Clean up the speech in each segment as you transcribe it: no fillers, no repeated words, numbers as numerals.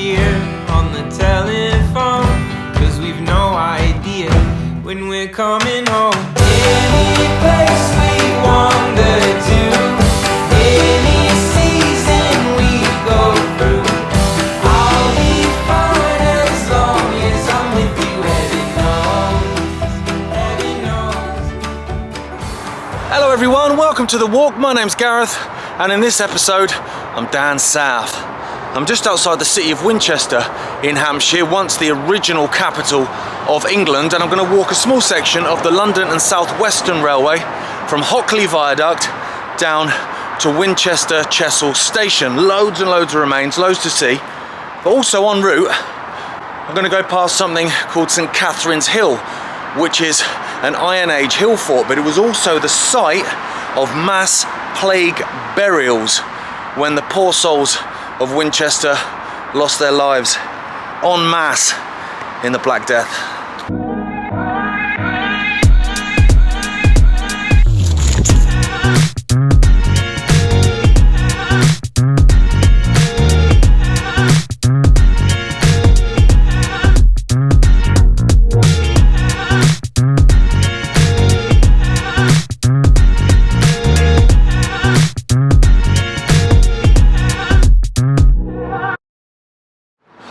hear on the telephone, 'cause we've no idea when we're coming home. Any place we wander to, any season we go through, I'll be fine as long as I'm with you. Heaven knows. Hello everyone, welcome to The Walk. My name's Gareth, and in this episode I'm daaan. I'm just outside the city of Winchester in Hampshire, once the original capital of England, and I'm going to walk a small section of the London and South Western Railway from Hockley Viaduct down to Winchester Chesil station. Loads and loads of remains, loads to see. But also en route, I'm going to go past something called St Catherine's Hill, which is an Iron Age hill fort, but it was also the site of mass plague burials when the poor souls of Winchester lost their lives en masse in the Black Death.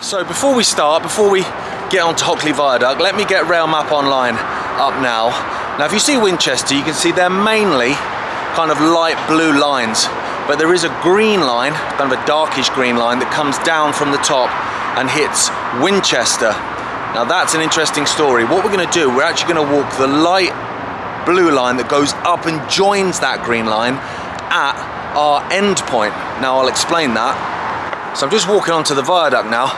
So before we get onto Hockley Viaduct, let me get Rail Map Online up now. Now if you see Winchester, you can see they're mainly kind of light blue lines, but there is a green line, kind of a darkish green line, that comes down from the top and hits Winchester. Now that's an interesting story. What we're going to do, we're actually going to walk the light blue line that goes up and joins that green line at our end point. Now I'll explain that. So I'm just walking onto the viaduct now.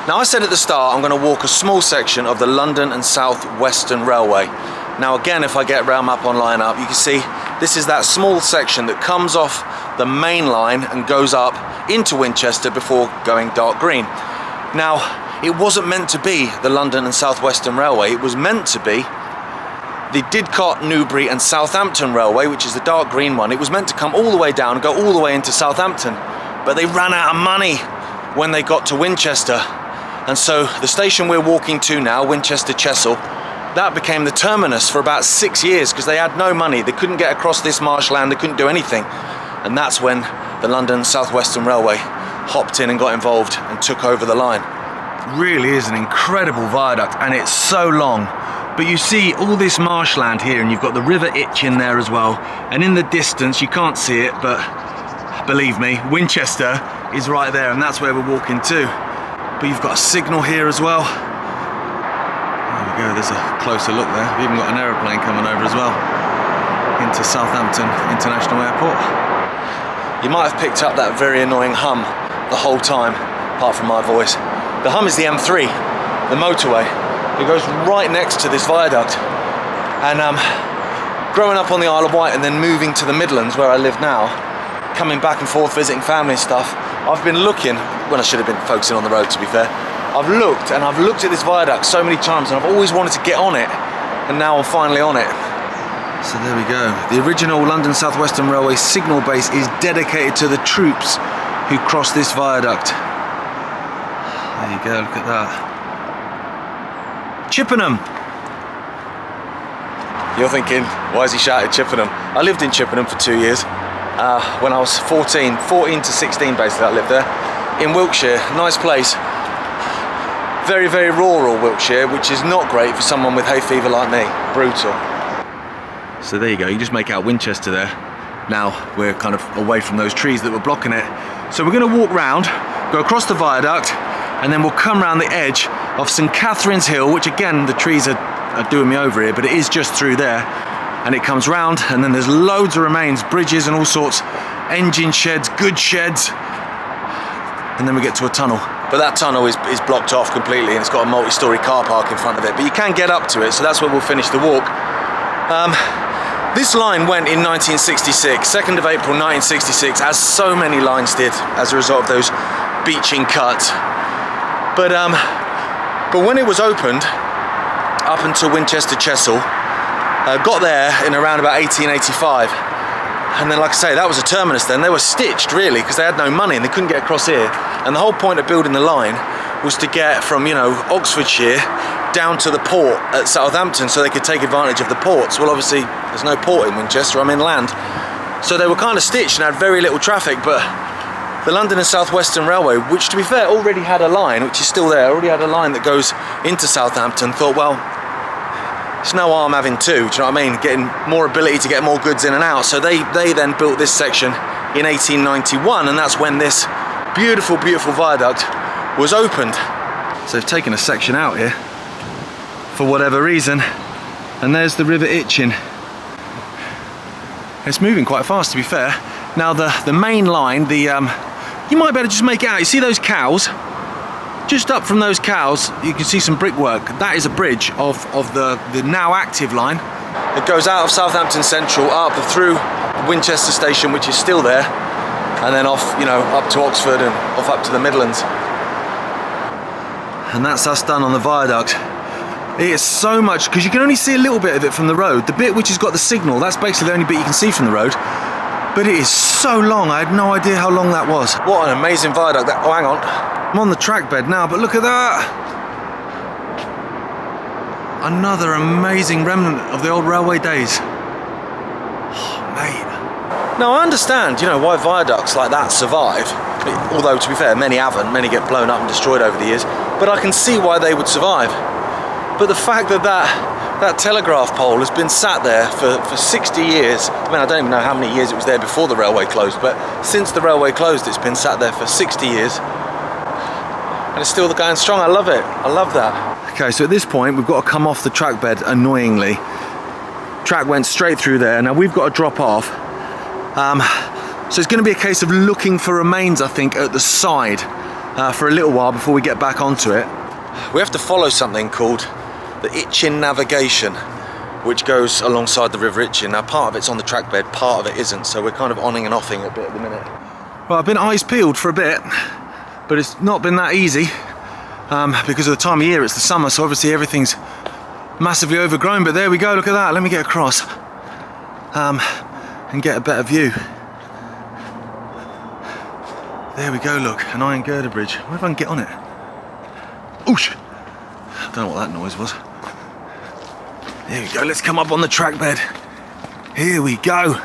Now I said at the start I'm going to walk a small section of the London and South Western Railway. Now again, if I get Rail Map Online up, you can see this is that small section that comes off the main line and goes up into Winchester before going dark green. Now it wasn't meant to be the London and South Western Railway, it was meant to be the Didcot, Newbury and Southampton Railway, which is the dark green one. It was meant to come all the way down and go all the way into Southampton, but they ran out of money when they got to Winchester. And so the station we're walking to now, Winchester Chesil, that became the terminus for about 6 years because they had no money. They couldn't get across this marshland, they couldn't do anything. And that's when the London South Western Railway hopped in and got involved and took over the line. It really is an incredible viaduct, and it's so long. But you see all this marshland here, and you've got the River Itchen there as well. And in the distance, you can't see it, but believe me, Winchester is right there, and that's where we're walking to. But you've got a signal here as well. There we go, there's a closer look there. We've even got an aeroplane coming over as well into Southampton International Airport. You might have picked up that very annoying hum the whole time, apart from my voice. The hum is the M3, the motorway. It goes right next to this viaduct. And growing up on the Isle of Wight and then moving to the Midlands where I live now, coming back and forth visiting family and stuff, I've been looking, when I should have been focusing on the road to be fair, I've looked at this viaduct so many times, and I've always wanted to get on it, and now I'm finally on it. So there we go. The original London South Western Railway signal base is dedicated to the troops who crossed this viaduct. There you go, look at that. Chippenham! You're thinking, why is he shouting Chippenham? I lived in Chippenham for 2 years. When I was 14 to 16 basically, I lived there in Wiltshire. Nice place, very very rural Wiltshire, which is not great for someone with hay fever like me. Brutal. So there you go, you just make out Winchester there. Now we're kind of away from those trees that were blocking it, so we're going to walk round, go across the viaduct, and then we'll come round the edge of St Catherine's Hill, which again the trees are doing me over here, but it is just through there. And it comes round, and then there's loads of remains, bridges and all sorts, engine sheds, goods sheds, and then we get to a tunnel. But that tunnel is blocked off completely, and it's got a multi-storey car park in front of it, but you can get up to it, so that's where we'll finish the walk. This line went in 1966, 2nd of April 1966, as so many lines did as a result of those beaching cuts. But when it was opened, up until Winchester Chesil, got there in around about 1885, and then like I say, that was a terminus then. They were stitched really because they had no money and they couldn't get across here, and the whole point of building the line was to get from, you know, Oxfordshire down to the port at Southampton so they could take advantage of the ports. Well, obviously there's no port in Winchester, I'm inland. So they were kind of stitched and had very little traffic, but the London and South Western Railway, which to be fair already had a line, which is still there, already had a line that goes into Southampton, thought, well, it's no harm having two, do you know what I mean? Getting more ability to get more goods in and out. So they then built this section in 1891, and that's when this beautiful, beautiful viaduct was opened. So they've taken a section out here for whatever reason, and there's the River Itchen. It's moving quite fast, to be fair. Now the main line, you might better just make it out. You see those cows? Just up from those cows, you can see some brickwork. That is a bridge of the now active line. It goes out of Southampton Central, up through Winchester Station, which is still there, and then off, you know, up to Oxford and off up to the Midlands. And that's us done on the viaduct. It is so much, because you can only see a little bit of it from the road. The bit which has got the signal, that's basically the only bit you can see from the road. But it is so long, I had no idea how long that was. What an amazing viaduct. Oh, hang on. I'm on the track bed now, but look at that. Another amazing remnant of the old railway days. Oh, mate. Now, I understand, you know, why viaducts like that survive. Although, to be fair, many haven't. Many get blown up and destroyed over the years. But I can see why they would survive. But the fact that that telegraph pole has been sat there for 60 years. I mean, I don't even know how many years it was there before the railway closed, but since the railway closed, it's been sat there for 60 years. And it's still going strong. I love it. I love that. Okay, so at this point, we've got to come off the track bed, annoyingly. Track went straight through there. Now we've got to drop off. So it's going to be a case of looking for remains, I think, at the side for a little while before we get back onto it. We have to follow something called the Itchen navigation, which goes alongside the River Itchen. Now part of it's on the track bed, part of it isn't, so we're kind of onning and offing a bit at the minute. Well, I've been eyes peeled for a bit, but it's not been that easy because of the time of year. It's the summer, so obviously everything's massively overgrown, but there we go, look at that. Let me get across and get a better view. There we go, look, an iron girder bridge. Where if I can get on it? Oosh! I don't know what that noise was. There we go, let's come up on the track bed. Here we go.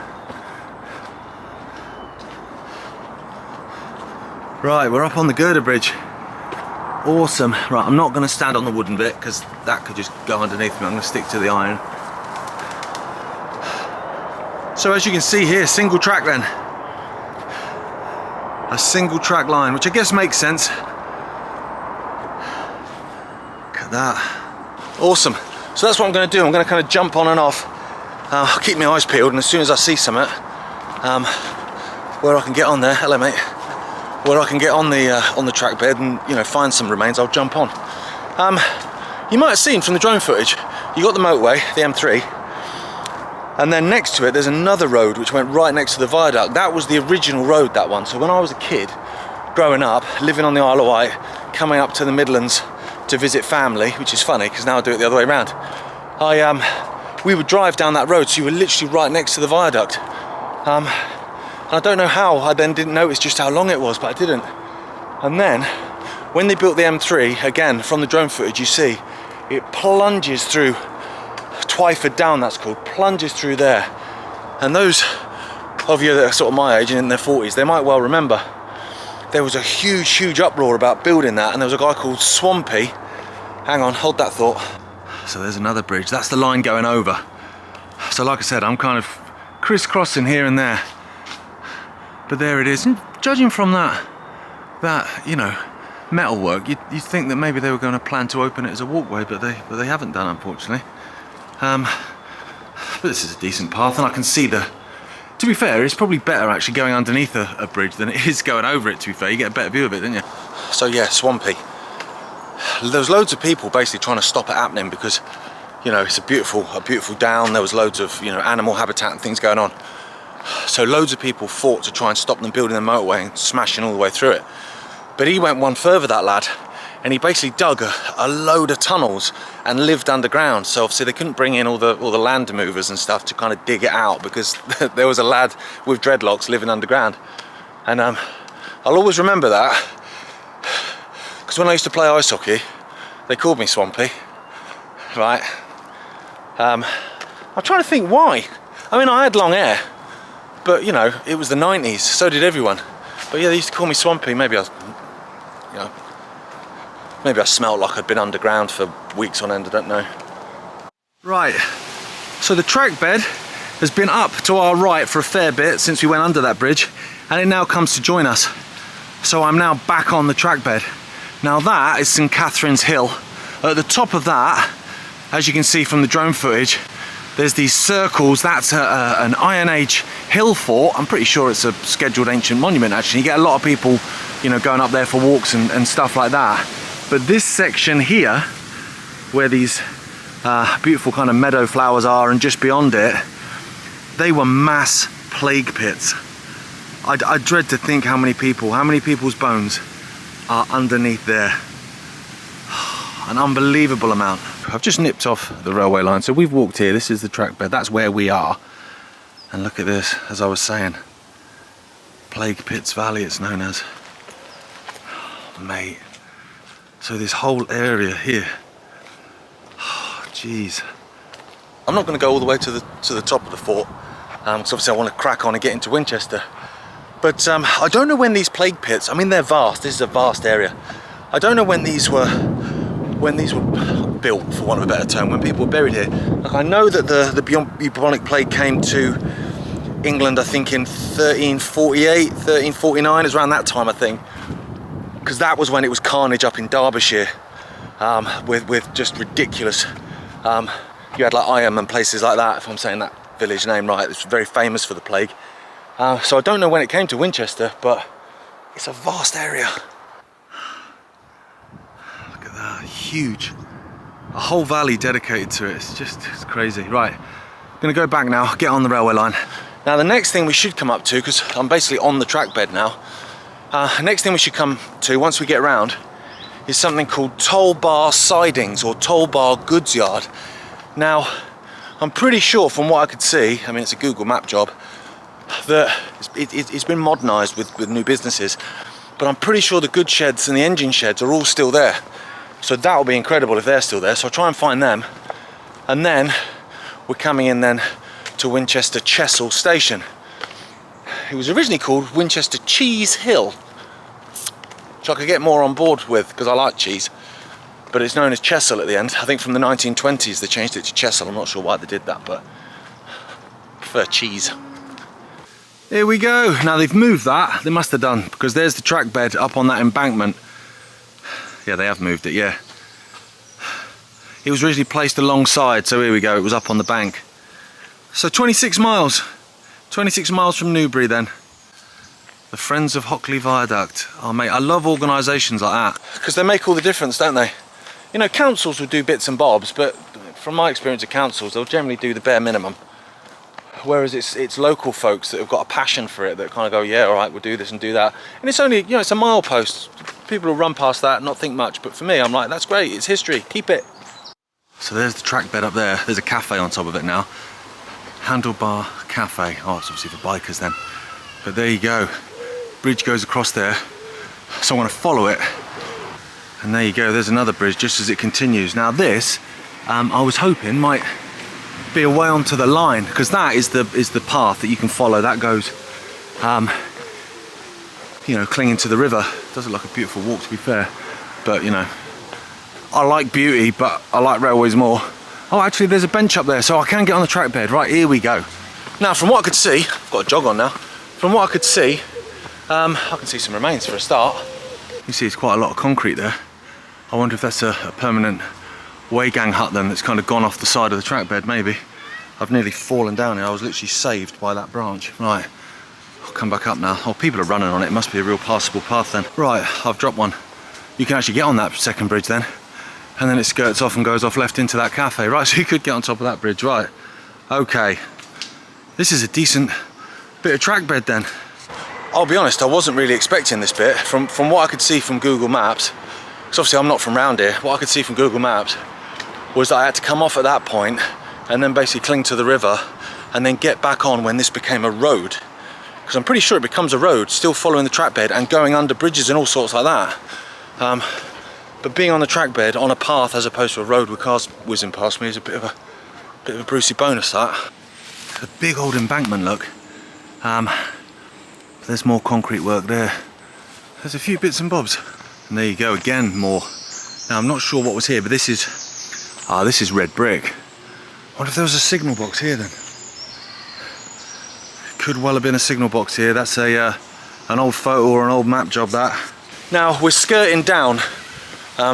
Right, we're up on the girder bridge. Awesome. Right, I'm not going to stand on the wooden bit because that could just go underneath me. I'm going to stick to the iron. So as you can see here, single track then. A single track line, which I guess makes sense. Look at that. Awesome. So that's what I'm going to do. I'm going to kind of jump on and off. I'll keep my eyes peeled, and as soon as I see something where I can get on there, hello mate, where I can get on the track bed and, you know, find some remains, I'll jump on. You might have seen from the drone footage, you got the motorway, the M3, and then next to it there's another road which went right next to the viaduct. That was the original road, that one. So when I was a kid, growing up, living on the Isle of Wight, coming up to the Midlands to visit family, which is funny because now I do it the other way around, we would drive down that road, so you were literally right next to the viaduct. And I don't know how I then didn't notice just how long it was, but I didn't. And then when they built the M3, again from the drone footage you see it plunges through Twyford Down, that's called, plunges through there. And those of you that are sort of my age and in their 40s, they might well remember there was a huge uproar about building that, and there was a guy called Swampy. Hang on, hold that thought. So there's another bridge, that's the line going over. So like I said, I'm kind of crisscrossing here and there, but there it is. And judging from that you know, metalwork, you'd think that maybe they were going to plan to open it as a walkway, but they haven't done, unfortunately. But this is a decent path, and I can see to be fair, it's probably better actually going underneath a bridge than it is going over it, to be fair. You get a better view of it, don't you? So yeah, Swampy. There's loads of people basically trying to stop it happening because, you know, it's a beautiful down. There was loads of, you know, animal habitat and things going on. So loads of people fought to try and stop them building the motorway and smashing all the way through it. But he went one further, that lad, and he basically dug a load of tunnels and lived underground. So obviously they couldn't bring in all the land movers and stuff to kind of dig it out because there was a lad with dreadlocks living underground. And I'll always remember that, because because when I used to play ice hockey, they called me Swampy, right? I'm trying to think why. I mean, I had long hair, but you know, it was the 90s, so did everyone. But yeah, they used to call me Swampy. Maybe maybe I smelled like I'd been underground for weeks on end, I don't know. Right, so the track bed has been up to our right for a fair bit since we went under that bridge, and it now comes to join us. So I'm now back on the track bed. Now that is St Catherine's Hill. At the top of that, as you can see from the drone footage, there's these circles. That's an Iron Age hill fort. I'm pretty sure it's a scheduled ancient monument actually. You get a lot of people, you know, going up there for walks and stuff like that. But this section here, where these beautiful kind of meadow flowers are, and just beyond it, they were mass plague pits. I dread to think how many people's bones are underneath there. An unbelievable amount. I've just nipped off the railway line, so we've walked here. This is the track bed, that's where we are. And look at this, as I was saying, Plague Pits Valley it's known as. Oh, mate. So this whole area here, jeez. I'm not going to go all the way to the top of the fort, because obviously I want to crack on and get into Winchester. But I don't know when these plague pits, I mean they're vast, this is a vast area. I don't know when these were built, for want of a better term, when people were buried here. Like, I know that the bubonic plague came to England, I think in 1348, 1349, it was around that time I think. Because that was when it was carnage up in Derbyshire, with just ridiculous, you had like Iron and places like that, if I'm saying that village name right. It's very famous for the plague. So I don't know when it came to Winchester, but it's a vast area. Look at that, huge. A whole valley dedicated to it. It's crazy. Right, I'm gonna go back now, get on the railway line. Now the next thing we should come up to, because I'm basically on the track bed now, next thing we should come to once we get around is something called Toll Bar Sidings or Toll Bar Goods Yard. Now, I'm pretty sure from what I could see, I mean it's a Google map job, that it's been modernised with new businesses, but I'm pretty sure the goods sheds and the engine sheds are all still there. So that will be incredible if they're still there, so I'll try and find them. And then we're coming in then to Winchester Chesil station. It was originally called Winchester Cheesehill, which I could get more on board with because I like cheese. But it's known as Chesil at the end. I think from the 1920s they changed it to Chesil. I'm not sure why they did that, but I prefer cheese. Here we go. Now they've moved that. They must have done, because there's the track bed up on that embankment. Yeah, they have moved it, yeah. It was originally placed alongside, so here we go. It was up on the bank. So 26 miles. 26 miles from Newbury then. The Friends of Hockley Viaduct. Oh mate, I love organisations like that, because they make all the difference, don't they? You know, councils will do bits and bobs, but from my experience of councils, they'll generally do the bare minimum. Whereas it's local folks that have got a passion for it that kind of go, yeah, all right, we'll do this and do that. And it's only, you know, it's a milepost. People will run past that and not think much, but for me, I'm like, that's great, it's history, keep it. So there's the track bed up there. There's a cafe on top of it now. Handlebar Cafe. Oh, it's obviously for bikers then. But there you go. Bridge goes across there. So I'm going to follow it. And there you go, there's another bridge just as it continues. Now this, I was hoping might be a way onto the line, because that is the path that you can follow. That goes, you know, clinging to the river. Does look like a beautiful walk, to be fair. But, you know, I like beauty, but I like railways more. Oh, actually, there's a bench up there, so I can get on the track bed. Right, here we go. Now, from what I could see, I've got a jog on now. From what I could see, I can see some remains for a start. You see, it's quite a lot of concrete there. I wonder if that's a permanent Waygang hut then that's kind of gone off the side of the track bed, maybe. I've nearly fallen down here. I was literally saved by that branch. Right, I'll come back up now. Oh, people are running on it. It must be a real passable path then. Right, I've dropped one. You can actually get on that second bridge then. And then it skirts off and goes off left into that cafe. Right, so you could get on top of that bridge. Right, okay. This is a decent bit of track bed then. I'll be honest, I wasn't really expecting this bit. From what I could see from Google Maps, because obviously I'm not from round here, what I could see from Google Maps was that I had to come off at that point and then basically cling to the river and then get back on when this became a road. Because I'm pretty sure it becomes a road, still following the track bed and going under bridges and all sorts like that. But being on the track bed on a path as opposed to a road with cars whizzing past me is a bit of a Brucey bonus, that. A big old embankment, look. There's more concrete work there. There's a few bits and bobs. And there you go, again, more. Now, I'm not sure what was here, but this is red brick. I wonder if there was a signal box here then. Could well have been a signal box here. That's an old photo or an old map job, that. Now, we're skirting down,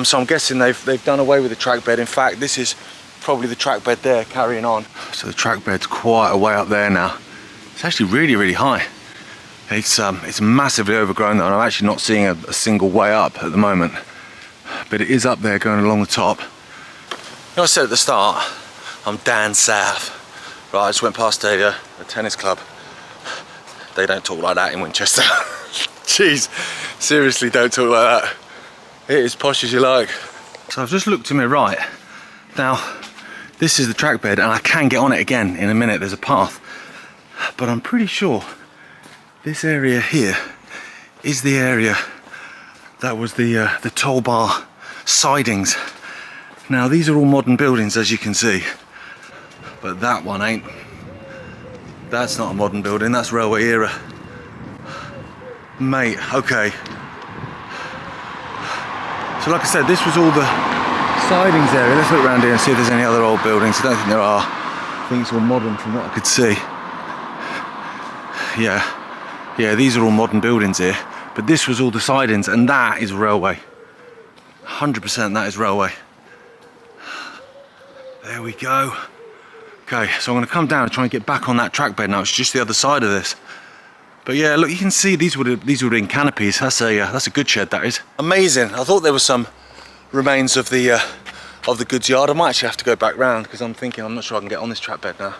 so I'm guessing they've done away with the track bed. In fact, this is probably the track bed there, carrying on. So the track bed's quite a way up there now. It's actually really, really high. It's massively overgrown though, and I'm actually not seeing a single way up at the moment. But it is up there going along the top. You know, I said at the start, I'm daaan-SaaF. Right, I just went past a tennis club. They don't talk like that in Winchester. Jeez, seriously, don't talk like that. It is posh as you like. So I've just looked to my right. Now, this is the track bed, and I can get on it again in a minute. There's a path. But I'm pretty sure this area here is the area that was the toll bar sidings. Now, these are all modern buildings, as you can see. But that one ain't. That's not a modern building, that's railway era. Mate, okay. So like I said, this was all the sidings area. Let's look around here and see if there's any other old buildings. I don't think there are. I think it's all modern from what I could see. Yeah, these are all modern buildings here. But this was all the sidings, and that is railway. 100% that is railway. There we go. Okay, so I'm going to come down and try and get back on that track bed now. It's just the other side of this. But yeah, look, you can see these would have been canopies. That's a good shed, that is. Amazing. I thought there was some remains of the goods yard. I might actually have to go back round because I'm not sure I can get on this track bed now.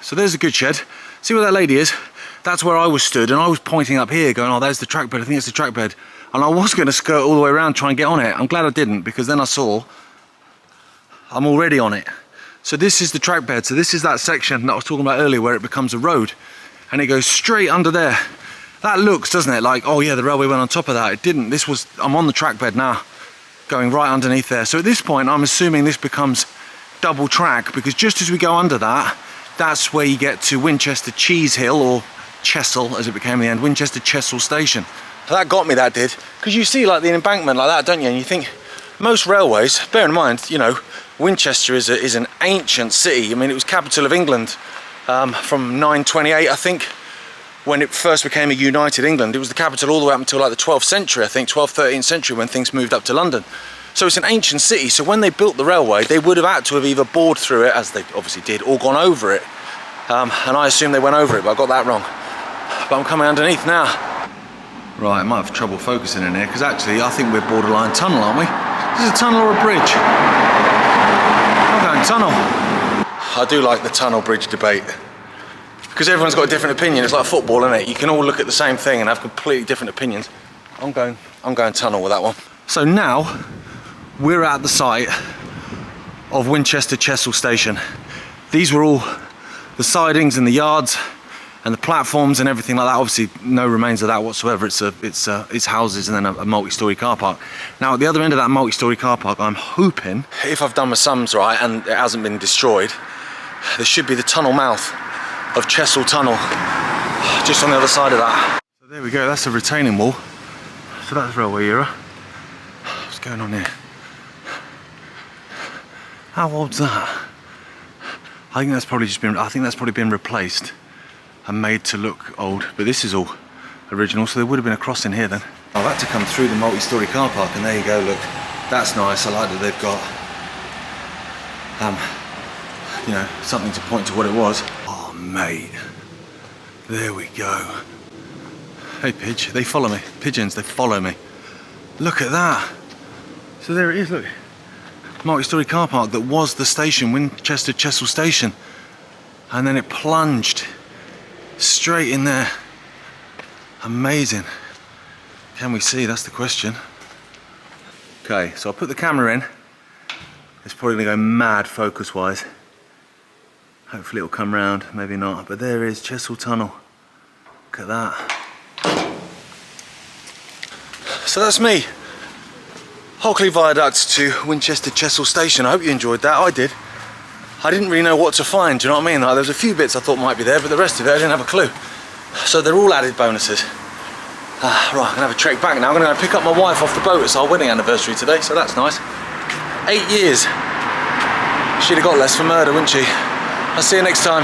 So there's the goods shed. See where that lady is? That's where I was stood, and I was pointing up here going, oh, there's the track bed. I think it's the track bed. And I was going to skirt all the way around, try and get on it. I'm glad I didn't, because then I saw I'm already on it. So this is the track bed. So this is that section that I was talking about earlier where it becomes a road, and it goes straight under there. That looks, doesn't it, like, oh yeah, the railway went on top of that. It didn't. I'm on the track bed now, going right underneath there. So at this point, I'm assuming this becomes double track, because just as we go under that, that's where you get to Winchester Cheesehill, or Chesil as it became in the end, Winchester Chesil station. That got me, that did, because you see like the embankment like that, don't you? And you think most railways, bear in mind, you know, Winchester is an ancient city. I mean, it was capital of England from 928, I think, when it first became a united England. It was the capital all the way up until like the 12th century, I think, 12th, 13th century, when things moved up to London. So it's an ancient city. So when they built the railway, they would have had to have either bored through it, as they obviously did, or gone over it. And I assume they went over it, but I got that wrong. But I'm coming underneath now. Right, I might have trouble focusing in here, because actually I think we're borderline tunnel, aren't we? Is this a tunnel or a bridge? I'm going tunnel. I do like the tunnel bridge debate, because everyone's got a different opinion. It's like football, isn't it? You can all look at the same thing and have completely different opinions. I'm going tunnel with that one. So now we're at the site of Winchester Chesil station. These were all the sidings and the yards and the platforms and everything like that. Obviously no remains of that whatsoever. It's houses and then a multi-storey car park. Now at the other end of that multi-storey car park, I'm hoping, if I've done my sums right and it hasn't been destroyed, there should be the tunnel mouth of Chesil Tunnel just on the other side of that. So there we go, that's a retaining wall. So that's railway era. What's going on here? How old's that? I think that's probably been replaced and made to look old, but this is all original, so there would have been a crossing here then. I've had to come through the multi-storey car park, and there you go, look, that's nice. I like that they've got you know, something to point to what it was. Oh mate, there we go. Hey Pidge, they follow me. Pigeons, they follow me. Look at that. So there it is, look. Multi-storey car park that was the station, Winchester Chesil station, and then it plunged straight in there. Amazing. Can we see? That's the question. Okay, so I'll put the camera in. It's probably gonna go mad focus wise. Hopefully it'll come round, maybe not, but there is Chesil Tunnel. Look at that. So that's me Hockley Viaduct to Winchester Chesil station. I hope you enjoyed that. I did. I didn't really know what to find, do you know what I mean? Like, there was a few bits I thought might be there, but the rest of it I didn't have a clue. So they're all added bonuses. Right, I'm gonna have a trek back now. I'm gonna go pick up my wife off the boat. It's our wedding anniversary today, so that's nice. 8 years. She'd have got less for murder, wouldn't she? I'll see you next time.